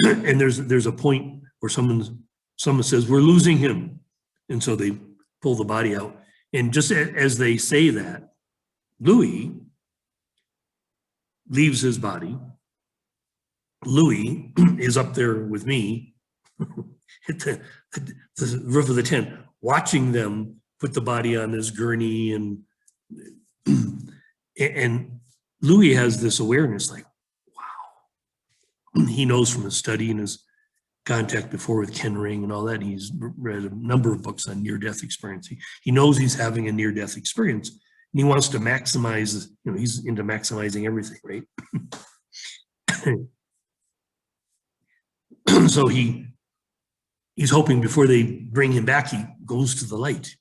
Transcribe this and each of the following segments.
And there's a point where someone says, we're losing him. And so they pull the body out. And just as they say that, Louis leaves his body. Louis is up there with me at the roof of the tent, watching them put the body on this gurney. And Louis has this awareness like, wow. He knows from his study and his contact before with Ken Ring and all that. He's read a number of books on near-death experience. He knows he's having a near-death experience, and he wants to maximize, he's into maximizing everything, right? So he's hoping before they bring him back, he goes to the light.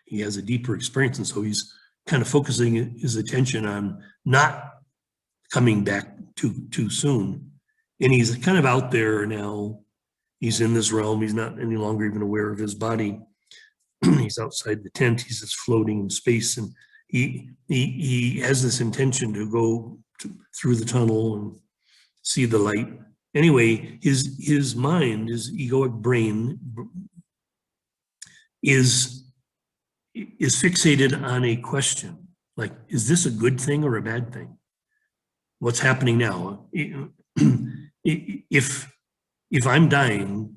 He has a deeper experience, and so he's kind of focusing his attention on not coming back too soon. And he's kind of out there now. He's in this realm. He's not any longer even aware of his body. He's outside the tent. He's just floating in space. And he has this intention to go through the tunnel and see the light. Anyway, his mind, his egoic brain is fixated on a question. Like, is this a good thing or a bad thing? What's happening now? If I'm dying,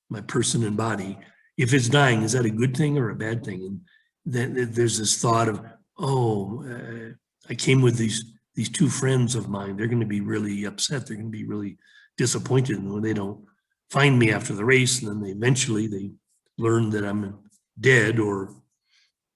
my person and body, if it's dying, is that a good thing or a bad thing? And then there's this thought of, I came with these two friends of mine. They're going to be really upset. They're going to be really disappointed when they don't find me after the race. And then eventually they learn that I'm dead or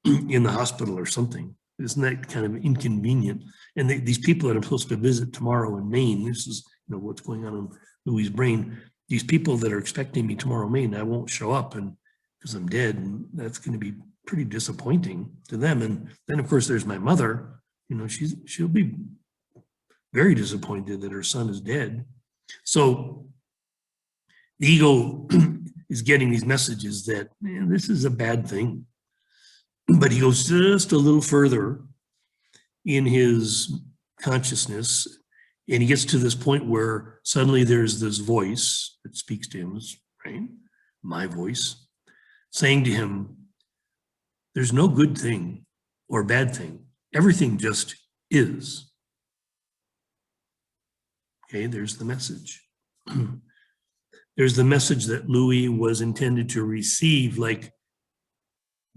in the hospital or something. Isn't that kind of inconvenient? And these people that I'm supposed to visit tomorrow in Maine, this is what's going on in Louis' brain. These people that are expecting me tomorrow in Maine, I won't show up and because I'm dead, and that's going to be pretty disappointing to them. And then of course there's my mother. She'll be very disappointed that her son is dead. So the ego is getting these messages that this is a bad thing. But he goes just a little further in his consciousness, and he gets to this point where suddenly there's this voice that speaks to him, right? My voice, saying to him, there's no good thing or bad thing. Everything just is. Okay, there's the message. There's the message that Louis was intended to receive, like,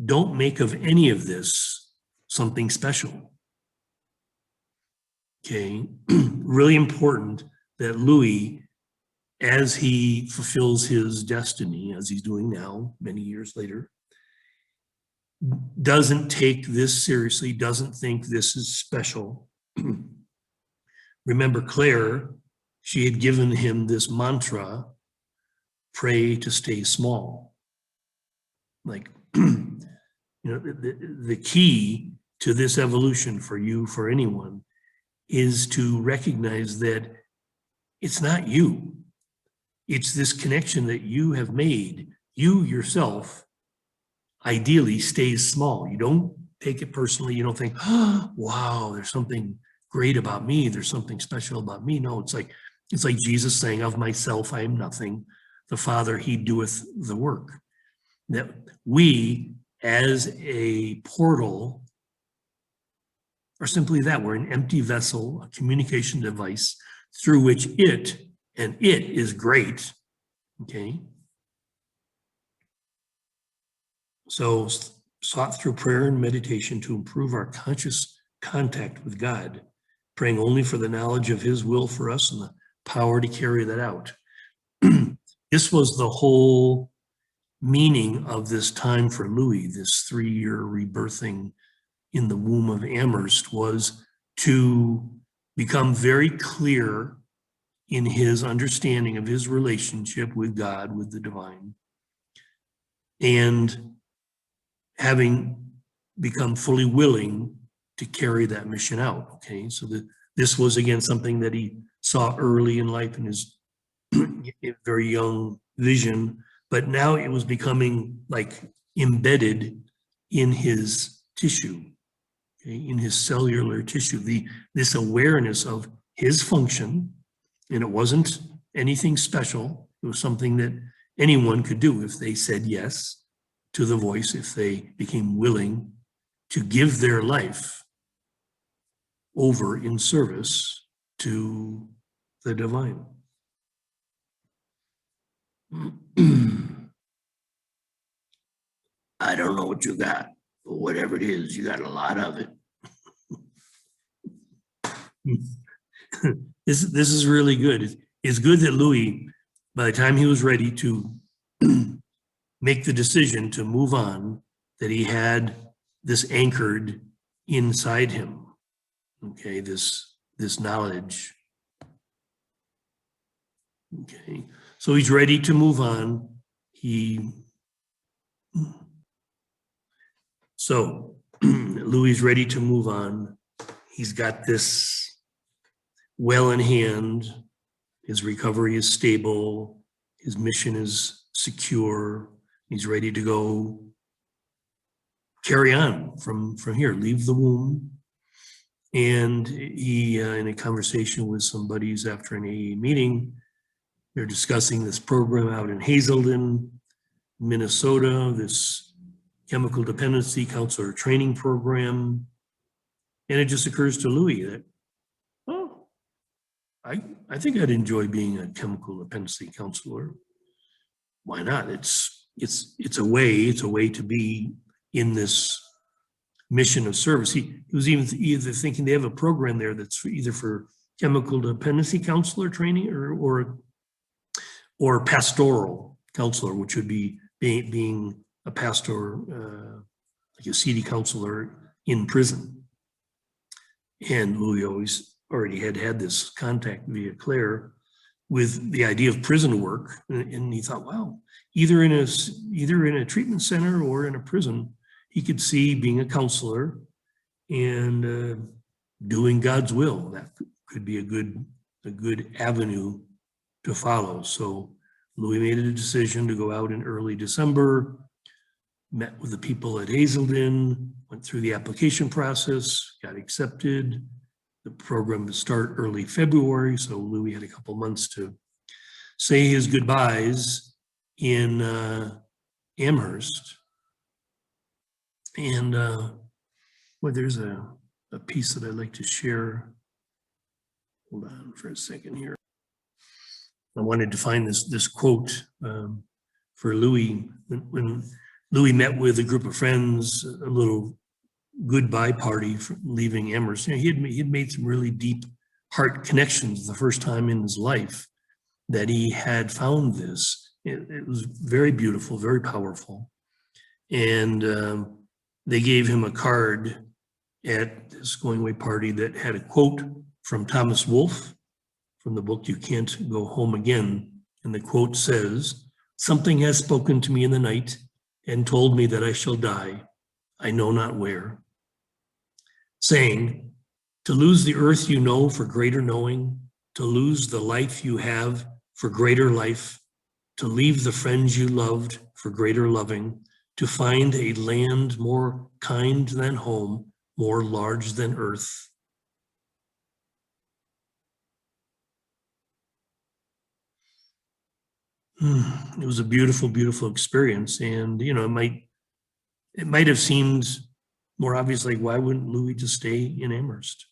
don't make of any of this something special. Okay, really important that Louis, as he fulfills his destiny, as he's doing now, many years later, doesn't take this seriously, doesn't think this is special. Remember Claire, she had given him this mantra, pray to stay small. Like, the key to this evolution for you, for anyone, is to recognize that it's not you. It's this connection that you have made. You yourself ideally stays small. You don't take it personally. You don't think, oh, wow, there's something great about me. There's something special about me. No, it's like Jesus saying, of myself, I am nothing. The Father, he doeth the work. That we, as a portal, are simply that. We're an empty vessel, a communication device through which it is great, okay? So sought through prayer and meditation to improve our conscious contact with God, praying only for the knowledge of his will for us and the power to carry that out. This was the whole meaning of this time for Louis, this 3-year rebirthing in the womb of Amherst, was to become very clear in his understanding of his relationship with God, with the divine, and having become fully willing to carry that mission out. Okay, so this was again something that he saw early in life in his very young vision, but now it was becoming like embedded in his tissue, okay, in his cellular tissue, this awareness of his function And it wasn't anything special. It was something that anyone could do if they said yes to the voice, if they became willing to give their life over in service to the divine. I don't know what you got, but whatever it is, you got a lot of it. This is really good. It's good that Louis, by the time he was ready to make the decision to move on, that he had this anchored inside him. Okay, this knowledge. Okay, so he's ready to move on. So Louis is ready to move on. He's got this well in hand. His recovery is stable. His mission is secure. He's ready to go carry on from here, leave the womb. And he, in a conversation with some buddies after an AA meeting, they're discussing this program out in Hazelden, Minnesota, this chemical dependency counselor training program. And it just occurs to Louis that, oh, I think I'd enjoy being a chemical dependency counselor. Why not? It's a way to be in this mission of service. He was either thinking they have a program there that's either for chemical dependency counselor training or pastoral counselor, which would be being a pastor, like a CD counselor in prison. And Louis already had this contact via Claire with the idea of prison work, and he thought, wow, either in a treatment center or in a prison, he could see being a counselor and doing God's will. That could be a good avenue to follow. So Louis made a decision to go out in early December, met with the people at Hazelden, went through the application process, got accepted. The program would start early February, so Louis had a couple months to say his goodbyes in Amherst. And well, there's a piece that I'd like to share. Hold on for a second here. I wanted to find this quote for Louis. When Louis met with a group of friends, a little goodbye party for leaving Amherst, he had made some really deep heart connections the first time in his life that he had found this. It was very beautiful, very powerful. And they gave him a card at this going away party that had a quote from Thomas Wolfe from the book You Can't Go Home Again. And the quote says, "Something has spoken to me in the night and told me that I shall die, I know not where. Saying, to lose the earth you know for greater knowing, to lose the life you have for greater life, to leave the friends you loved for greater loving, to find a land more kind than home, more large than earth." It was a beautiful, beautiful experience. And, you know, it might have seemed more obvious, like, why wouldn't Louis just stay in Amherst?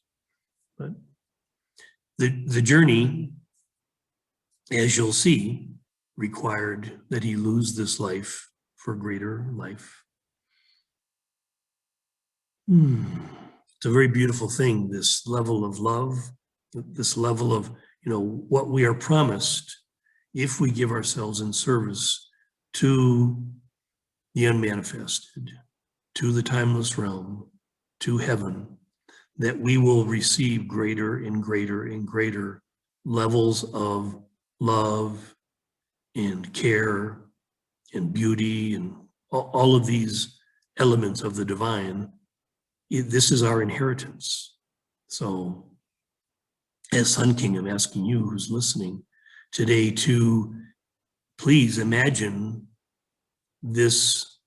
But the journey, as you'll see, required that he lose this life for greater life. It's a very beautiful thing, this level of love, this level of, you know, what we are promised if we give ourselves in service to the unmanifested, to the timeless realm, to heaven, that we will receive greater and greater and greater levels of love and care and beauty and all of these elements of the divine. This is our inheritance. So as Sun King, I'm asking you who's listening today to please imagine this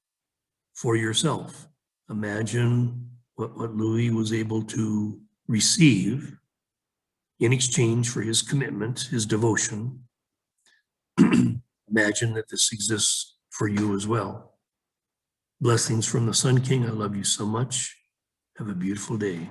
for yourself. Imagine what Louis was able to receive in exchange for his commitment, his devotion. Imagine that this exists for you as well. Blessings from the Sun King. I love you so much. Have a beautiful day.